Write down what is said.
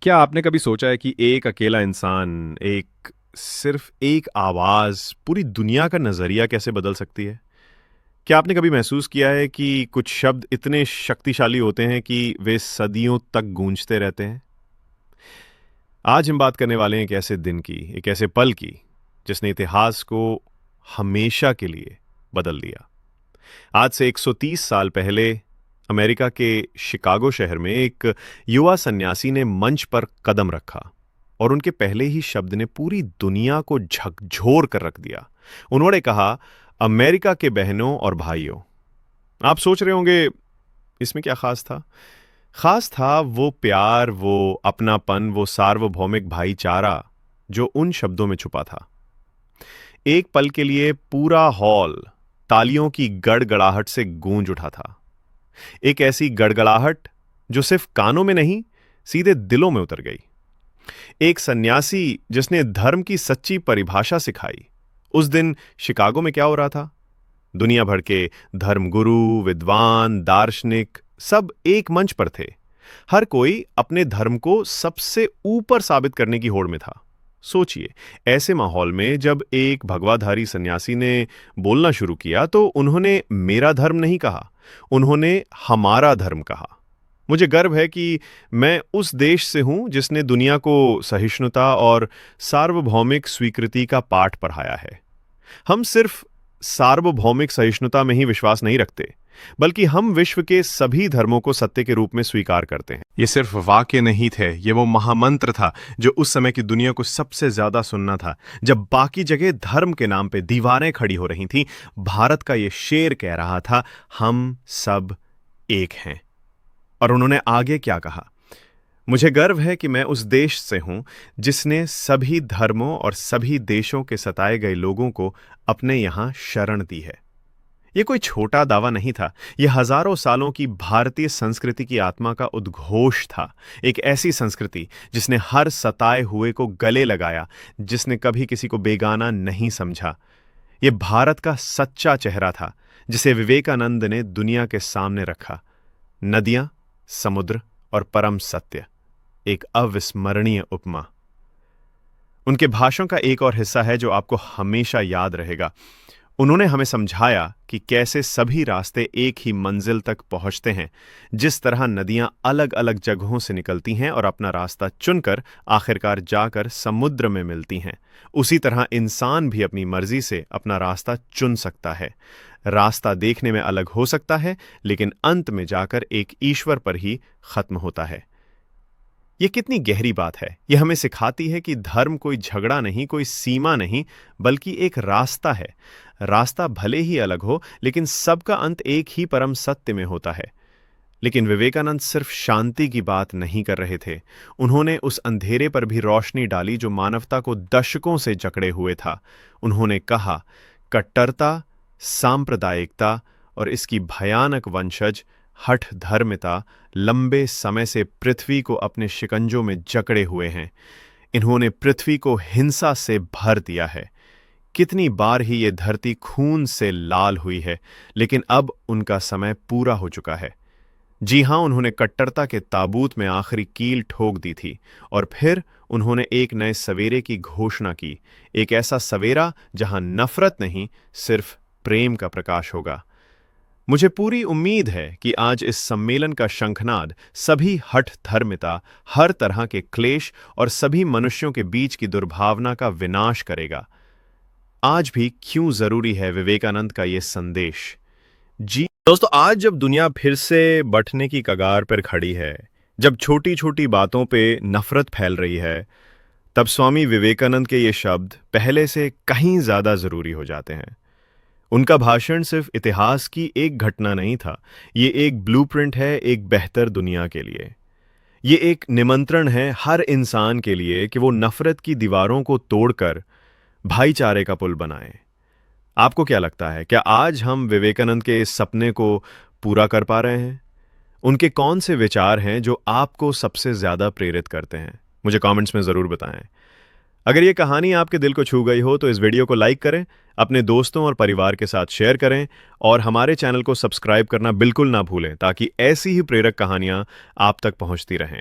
क्या आपने कभी सोचा है कि एक अकेला इंसान, सिर्फ एक आवाज़ पूरी दुनिया का नज़रिया कैसे बदल सकती है? क्या आपने कभी महसूस किया है कि कुछ शब्द इतने शक्तिशाली होते हैं कि वे सदियों तक गूंजते रहते हैं? आज हम बात करने वाले हैं एक ऐसे दिन की, एक ऐसे पल की, जिसने इतिहास को हमेशा के लिए बदल दिया। आज से 130 साल पहले अमेरिका के शिकागो शहर में एक युवा सन्यासी ने मंच पर कदम रखा और उनके पहले ही शब्द ने पूरी दुनिया को झकझोर कर रख दिया। उन्होंने कहा, अमेरिका के बहनों और भाइयों। आप सोच रहे होंगे, इसमें क्या खास था? खास था वो प्यार, वो अपनापन, वो सार्वभौमिक भाईचारा जो उन शब्दों में छुपा था। एक पल के लिए पूरा हॉल तालियों की गड़गड़ाहट से गूंज उठा था। एक ऐसी गड़गड़ाहट जो सिर्फ कानों में नहीं, सीधे दिलों में उतर गई। एक सन्यासी जिसने धर्म की सच्ची परिभाषा सिखाई। उस दिन शिकागो में क्या हो रहा था? दुनिया भर के धर्मगुरु, विद्वान, दार्शनिक सब एक मंच पर थे। हर कोई अपने धर्म को सबसे ऊपर साबित करने की होड़ में था। सोचिए, ऐसे माहौल में जब एक भगवाधारी सन्यासी ने बोलना शुरू किया तो उन्होंने मेरा धर्म नहीं कहा, उन्होंने हमारा धर्म कहा। मुझे गर्व है कि मैं उस देश से हूं जिसने दुनिया को सहिष्णुता और सार्वभौमिक स्वीकृति का पाठ पढ़ाया है। हम सिर्फ सार्वभौमिक सहिष्णुता में ही विश्वास नहीं रखते, बल्कि हम विश्व के सभी धर्मों को सत्य के रूप में स्वीकार करते हैं। ये सिर्फ वाक्य नहीं थे, ये वो महामंत्र था जो उस समय की दुनिया को सबसे ज्यादा सुनना था। जब बाकी जगह धर्म के नाम पे दीवारें खड़ी हो रही थीं, भारत का ये शेर कह रहा था, हम सब एक हैं। और उन्होंने आगे क्या कहा? मुझे गर्व है कि मैं उस देश से हूं जिसने सभी धर्मों और सभी देशों के सताए गए लोगों को अपने यहां शरण दी है। यह कोई छोटा दावा नहीं था, यह हजारों सालों की भारतीय संस्कृति की आत्मा का उद्घोष था। एक ऐसी संस्कृति जिसने हर सताए हुए को गले लगाया, जिसने कभी किसी को बेगाना नहीं समझा। यह भारत का सच्चा चेहरा था जिसे विवेकानंद ने दुनिया के सामने रखा। नदियां, समुद्र और परम सत्य, एक अविस्मरणीय उपमा। उनके भाषण का एक और हिस्सा है जो आपको हमेशा याद रहेगा। उन्होंने हमें समझाया कि कैसे सभी रास्ते एक ही मंजिल तक पहुंचते हैं। जिस तरह नदियां अलग अलग जगहों से निकलती हैं और अपना रास्ता चुनकर आखिरकार जाकर समुद्र में मिलती हैं, उसी तरह इंसान भी अपनी मर्जी से अपना रास्ता चुन सकता है। रास्ता देखने में अलग हो सकता है, लेकिन अंत में जाकर एक ईश्वर पर ही खत्म होता है। यह कितनी गहरी बात है। यह हमें सिखाती है कि धर्म कोई झगड़ा नहीं, कोई सीमा नहीं, बल्कि एक रास्ता है। रास्ता भले ही अलग हो, लेकिन सबका अंत एक ही परम सत्य में होता है। लेकिन विवेकानंद सिर्फ शांति की बात नहीं कर रहे थे, उन्होंने उस अंधेरे पर भी रोशनी डाली जो मानवता को दशकों से जकड़े हुए था। उन्होंने कहा, कट्टरता, सांप्रदायिकता और इसकी भयानक वंशज हठ धर्मिता लंबे समय से पृथ्वी को अपने शिकंजों में जकड़े हुए हैं। इन्होंने पृथ्वी को हिंसा से भर दिया है। कितनी बार ही ये धरती खून से लाल हुई है, लेकिन अब उनका समय पूरा हो चुका है। जी हां, उन्होंने कट्टरता के ताबूत में आखिरी कील ठोक दी थी और फिर उन्होंने एक नए सवेरे की घोषणा की। एक ऐसा सवेरा जहां नफरत नहीं, सिर्फ प्रेम का प्रकाश होगा। मुझे पूरी उम्मीद है कि आज इस सम्मेलन का शंखनाद सभी हठ धर्मिता, हर तरह के क्लेश और सभी मनुष्यों के बीच की दुर्भावना का विनाश करेगा। आज भी क्यों जरूरी है विवेकानंद का यह संदेश? जी दोस्तों, आज जब दुनिया फिर से बंटने की कगार पर खड़ी है, जब छोटी छोटी बातों पे नफरत फैल रही है, तब स्वामी विवेकानंद के ये शब्द पहले से कहीं ज्यादा जरूरी हो जाते हैं। उनका भाषण सिर्फ इतिहास की एक घटना नहीं था, ये एक ब्लूप्रिंट है एक बेहतर दुनिया के लिए। ये एक निमंत्रण है हर इंसान के लिए कि वो नफरत की दीवारों को तोड़कर भाईचारे का पुल बनाए। आपको क्या लगता है, क्या आज हम विवेकानंद के इस सपने को पूरा कर पा रहे हैं? उनके कौन से विचार हैं जो आपको सबसे ज्यादा प्रेरित करते हैं? मुझे कमेंट्स में जरूर बताएं। अगर ये कहानी आपके दिल को छू गई हो तो इस वीडियो को लाइक करें, अपने दोस्तों और परिवार के साथ शेयर करें और हमारे चैनल को सब्सक्राइब करना बिल्कुल ना भूलें ताकि ऐसी ही प्रेरक कहानियां आप तक पहुंचती रहें।